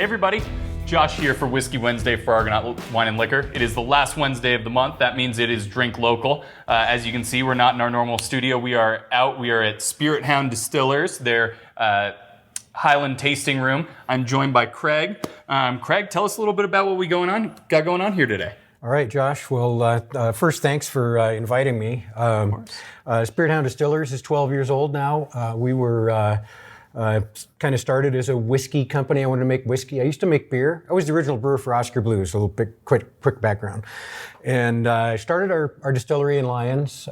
Hey everybody, Josh here for Whiskey Wednesday for Argonaut Wine and Liquor. It is the last Wednesday of the month. That means it is drink local. As you can see, we're not in our normal studio. We are out. We are at Hound Distillers, their Highland tasting room. I'm joined by Craig. Craig, tell us a little bit about what we got going on here today. All right, Josh. Well, first, thanks for inviting me. Spirit Hound Distillers is 12 years old now. We were kind of started as a whiskey company. I wanted to make whiskey. I used to make beer. I was the original brewer for Oscar Blues, a little bit quick background. And I started our distillery in Lyons,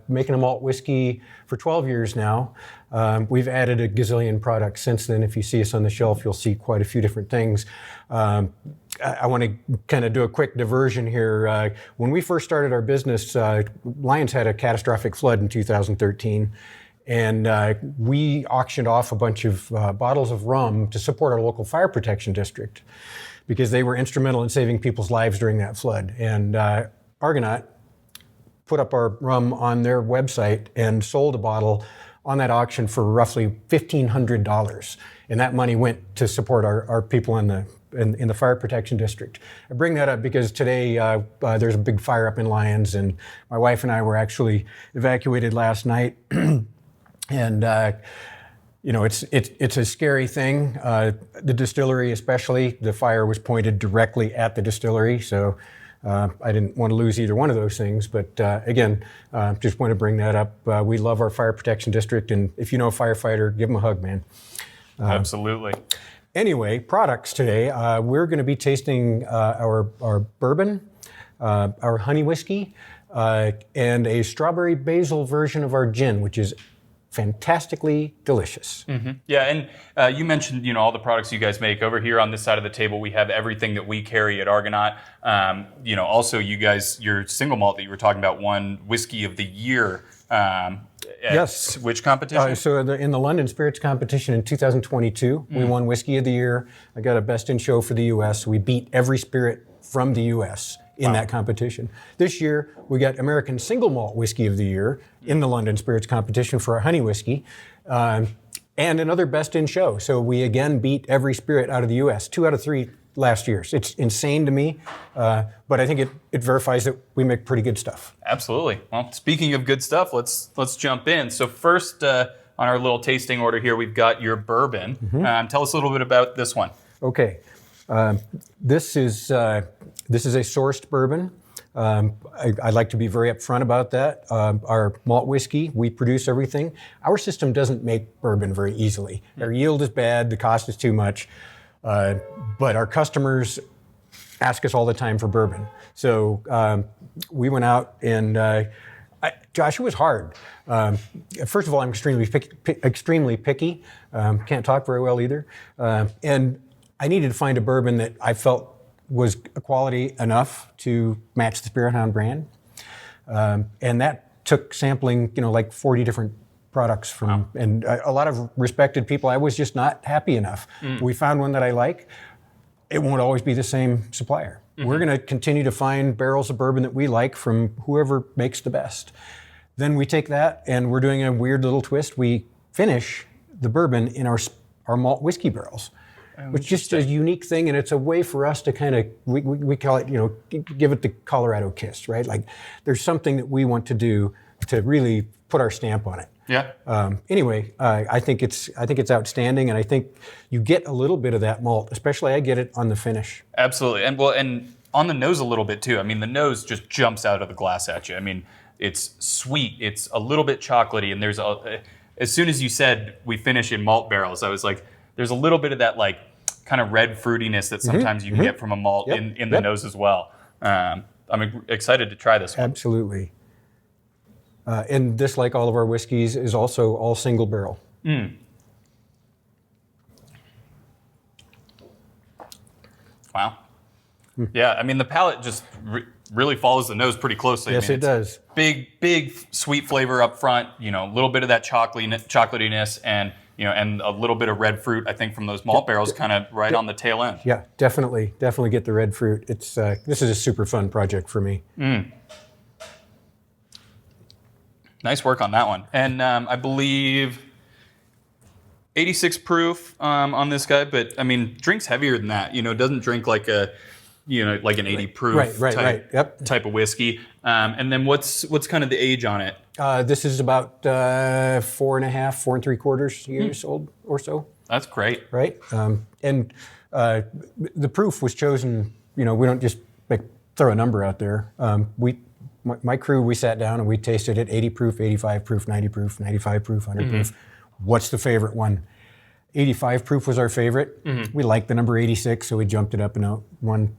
making a malt whiskey for 12 years now. We've added a gazillion products since then. If you see us on the shelf, you'll see quite a few different things. I want to kind of do a quick diversion here. When we first started our business, Lyons had a catastrophic flood in 2013. And we auctioned off a bunch of bottles of rum to support our local fire protection district because they were instrumental in saving people's lives during that flood. And Argonaut put up our rum on their website and sold a bottle on that auction for roughly $1,500. And that money went to support our people in the fire protection district. I bring that up because today there's a big fire up in Lyons, and my wife and I were actually evacuated last night. And it's a scary thing. The distillery, especially, the fire was pointed directly at the distillery. So I didn't want to lose either one of those things. But again, just want to bring that up. We love our fire protection district, and if you know a firefighter, give them a hug, man. Absolutely. Anyway, products today. We're going to be tasting our bourbon, our honey whiskey, and a strawberry basil version of our gin, which is fantastically delicious. Mm-hmm. Yeah, and you mentioned all the products you guys make. Over here on this side of the table, we have everything that we carry at Argonaut. Also you guys, your single malt that you were talking about, won Whiskey of the Year. Yes. Which competition? So in the London Spirits Competition in 2022, we won Whiskey of the Year. I got a Best in Show for the U.S. We beat every spirit from the U.S. in that competition. This year, we got American Single Malt Whiskey of the Year in the London Spirits Competition for our honey whiskey, and another Best in Show. So we again beat every spirit out of the U.S., 2 out of 3 last year. So it's insane to me, but I think it verifies that we make pretty good stuff. Absolutely. Well, speaking of good stuff, let's jump in. So first, on our little tasting order here, we've got your bourbon. Tell us a little bit about this one. Okay. This is a sourced bourbon. I'd like to be very upfront about that. Our malt whiskey, we produce everything. Our system doesn't make bourbon very easily. Our yield is bad, the cost is too much, but our customers ask us all the time for bourbon. So we went out and, Josh, it was hard. First of all, I'm extremely picky. Can't talk very well either. And I needed to find a bourbon that I felt was quality enough to match the Spirit Hound brand. And that took sampling, like 40 different products from, and a lot of respected people. I was just not happy enough. We found one that I like. It won't always be the same supplier. We're going to continue to find barrels of bourbon that we like from whoever makes the best. Then we take that and we're doing a weird little twist. We finish the bourbon in our malt whiskey barrels. Which is just a unique thing, and it's a way for us to kind of, we call it, give it the Colorado kiss, right? Like, there's something that we want to do to really put our stamp on it. Yeah. Anyway, I think it's outstanding, and I think you get a little bit of that malt, especially I get it on the finish. Absolutely, and on the nose a little bit too. I mean, the nose just jumps out of the glass at you. I mean, it's sweet, it's a little bit chocolatey, and as soon as you said we finish in malt barrels, I was like, there's a little bit of that like kind of red fruitiness that sometimes you can get from a malt in the nose as well. I'm excited to try this one. Absolutely. And this, like all of our whiskeys, is also all single barrel. Wow. Yeah, I mean, the palate just really follows the nose pretty closely. Yes, it does. Big sweet flavor up front, a little bit of that chocolatiness and a little bit of red fruit, I think, from those malt barrels kind of right on the tail end. Yeah, definitely get the red fruit. It's this is a super fun project for me. Nice work on that one. And I believe 86 proof on this guy, but I mean, drinks heavier than that. You know, doesn't drink like like an 80 proof type of whiskey. And then what's kind of the age on it? This is about 4.5, 4 3/4 years old or so. That's great. Right? And the proof was chosen, we don't just throw a number out there. My crew, we sat down and we tasted it, 80 proof, 85 proof, 90 proof, 95 proof, 100 proof. What's the favorite one? 85 proof was our favorite. We liked the number 86, so we jumped it up one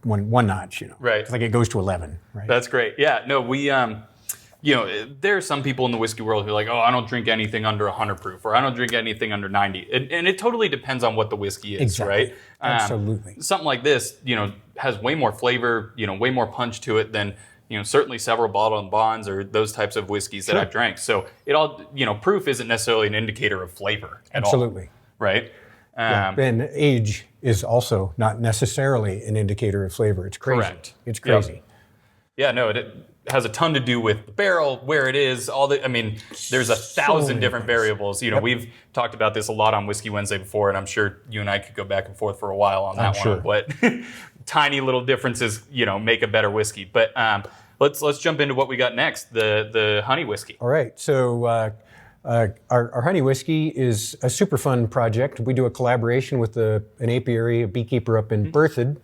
notch, Right. It's like it goes to 11, right? That's great. Yeah, no, we, there are some people in the whiskey world who are like, oh, I don't drink anything under 100 proof, or I don't drink anything under 90. And it totally depends on what the whiskey is, exactly. Right? Absolutely. Something like this, has way more flavor, way more punch to it than, certainly several bottle and bonds or those types of whiskeys that I've drank. So it all, proof isn't necessarily an indicator of flavor at Absolutely. all. Right? And age is also not necessarily an indicator of flavor. It's crazy. Correct. It's crazy. Yep. Yeah, no, it has a ton to do with the barrel, where it is, there's 1,000 different variables. We've talked about this a lot on Whiskey Wednesday before, and I'm sure you and I could go back and forth for a while on that one. But tiny little differences, make a better whiskey. But let's jump into what we got next, the honey whiskey. All right. So our honey whiskey is a super fun project. We do a collaboration with an apiary, a beekeeper up in Berthoud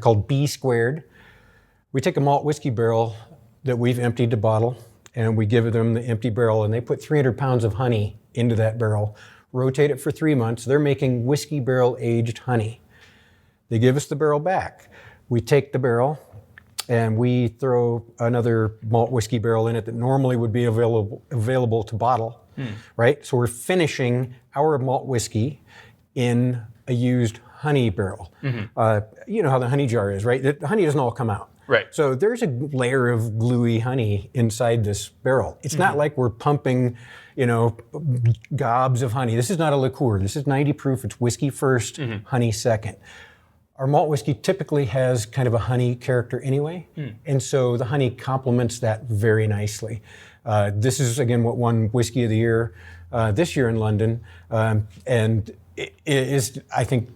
called B Squared. We take a malt whiskey barrel that we've emptied to bottle, and we give them the empty barrel, and they put 300 pounds of honey into that barrel, rotate it for 3 months. They're making whiskey barrel aged honey. They give us the barrel back. We take the barrel and we throw another malt whiskey barrel in it that normally would be available to bottle, right? So we're finishing our malt whiskey in a used honey barrel. You know how the honey jar is, right? The honey doesn't all come out. Right. So there's a layer of gluey honey inside this barrel. It's not like we're pumping, gobs of honey. This is not a liqueur. This is 90 proof. It's whiskey first, honey second. Our malt whiskey typically has kind of a honey character anyway, and so the honey complements that very nicely. This is, again, what won Whiskey of the Year this year in London, and it is, I think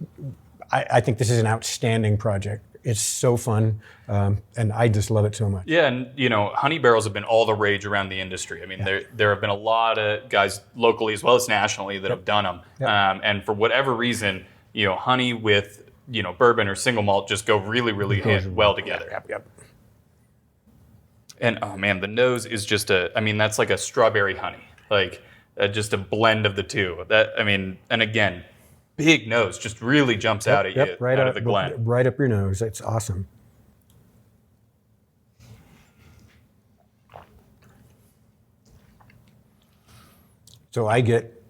this is an outstanding project. It's so fun, and I just love it so much. Yeah, and honey barrels have been all the rage around the industry. I mean, there have been a lot of guys locally as well as nationally that have done them, and for whatever reason, honey with bourbon or single malt just go really, really well together. Yep. And oh man, the nose is just that's like a strawberry honey, like just a blend of the two. And again, big nose just really jumps out at you right out of the Glen. Right up your nose. It's awesome. So I get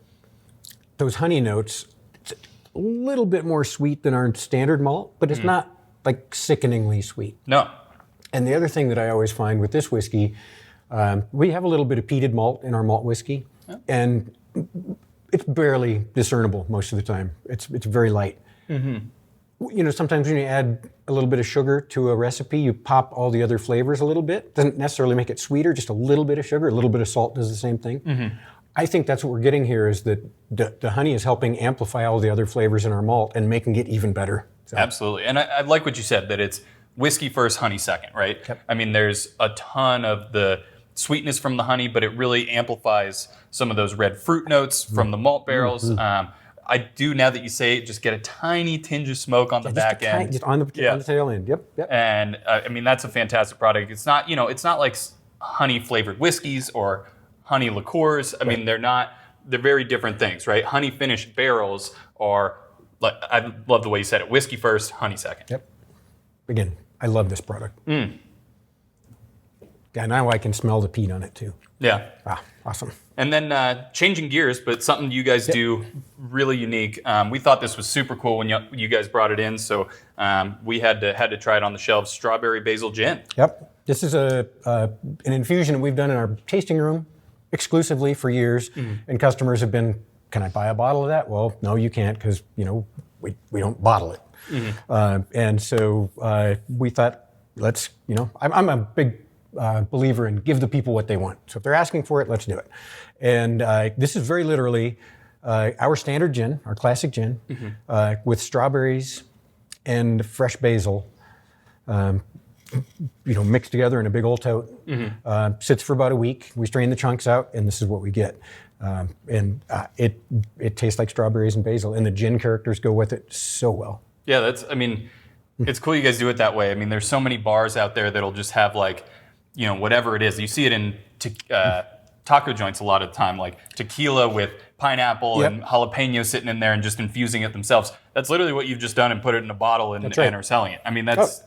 those honey notes. It's a little bit more sweet than our standard malt, but it's not like sickeningly sweet. No. And the other thing that I always find with this whiskey, we have a little bit of peated malt in our malt whiskey, and it's barely discernible most of the time. It's very light. Sometimes when you add a little bit of sugar to a recipe, you pop all the other flavors a little bit. Doesn't necessarily make it sweeter, just a little bit of sugar, a little bit of salt does the same thing. I think that's what we're getting here, is that the honey is helping amplify all the other flavors in our malt and making it even better. So. Absolutely. And I like what you said, that it's whiskey first, honey second, right? Yep. There's a ton of the sweetness from the honey, but it really amplifies some of those red fruit notes from the malt barrels. I do, now that you say it, just get a tiny tinge of smoke on the back end. Just on the tail end. Yep. And that's a fantastic product. It's not, it's not like honey flavored whiskeys or honey liqueurs. They're very different things, right? Honey finished barrels are, like, I love the way you said it, whiskey first, honey second. Yep. Again, I love this product. Yeah, now I can smell the peat on it too. Yeah. Awesome. And then changing gears, but something you guys do really unique. We thought this was super cool when you guys brought it in, so we had to try it on the shelves. Strawberry basil gin. Yep. This is an infusion that we've done in our tasting room exclusively for years, and customers have been, "Can I buy a bottle of that?" Well, no, you can't, because we don't bottle it. And so we thought, let's, I'm a big believer in give the people what they want. So if they're asking for it, let's do it. And this is very literally Our standard gin, our classic gin, with strawberries and fresh basil, mixed together in a big old tote. Sits for about a week. We strain the chunks out, and this is what we get. It tastes like strawberries and basil, and the gin characters go with it so well. Yeah, it's cool you guys do it that way. I mean, there's so many bars out there that'll just have like, whatever it is. You see it in taco joints a lot of the time, like tequila with pineapple and jalapeno sitting in there and just infusing it themselves. That's literally what you've just done and put it in a bottle and are selling it. I mean, that's...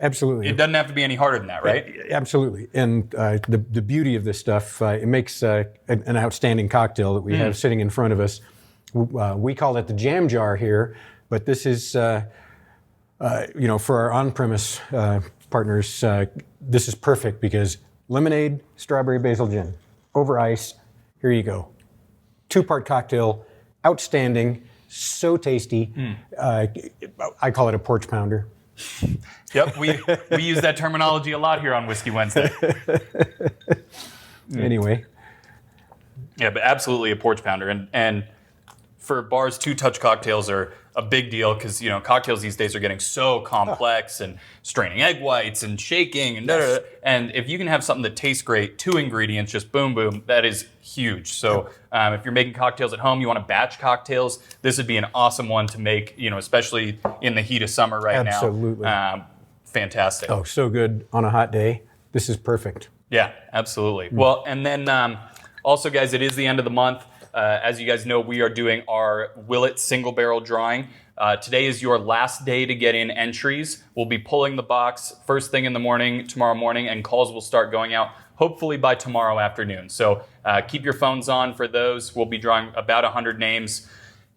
Absolutely. It doesn't have to be any harder than that, right? Absolutely. And the beauty of this stuff, it makes an outstanding cocktail that we have sitting in front of us. We call it the jam jar here, but this is, for our on-premise partners, this is perfect because lemonade, strawberry basil gin, over ice, here you go. 2-part cocktail, outstanding, so tasty. I call it a porch pounder. Yep, we use that terminology a lot here on Whiskey Wednesday. Anyway. Yeah, but absolutely a porch pounder. And for bars, 2-touch cocktails are a big deal because, cocktails these days are getting so complex and straining egg whites and shaking and da-da-da. And if you can have something that tastes great, 2 ingredients, just boom, boom, that is huge. So if you're making cocktails at home, you want to batch cocktails, this would be an awesome one to make, especially in the heat of summer right now. Absolutely. Fantastic. Oh, so good on a hot day. This is perfect. Yeah, absolutely. Well, and then also, guys, it is the end of the month. As you guys know, we are doing our Willet single barrel drawing. Today is your last day to get in entries. We'll be pulling the box first thing in the morning, tomorrow morning, and calls will start going out hopefully by tomorrow afternoon. So keep your phones on for those. We'll be drawing about 100 names.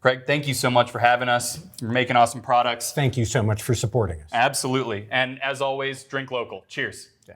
Craig, thank you so much for having us. You're making awesome products. Thank you so much for supporting us. Absolutely. And as always, drink local. Cheers. Yeah.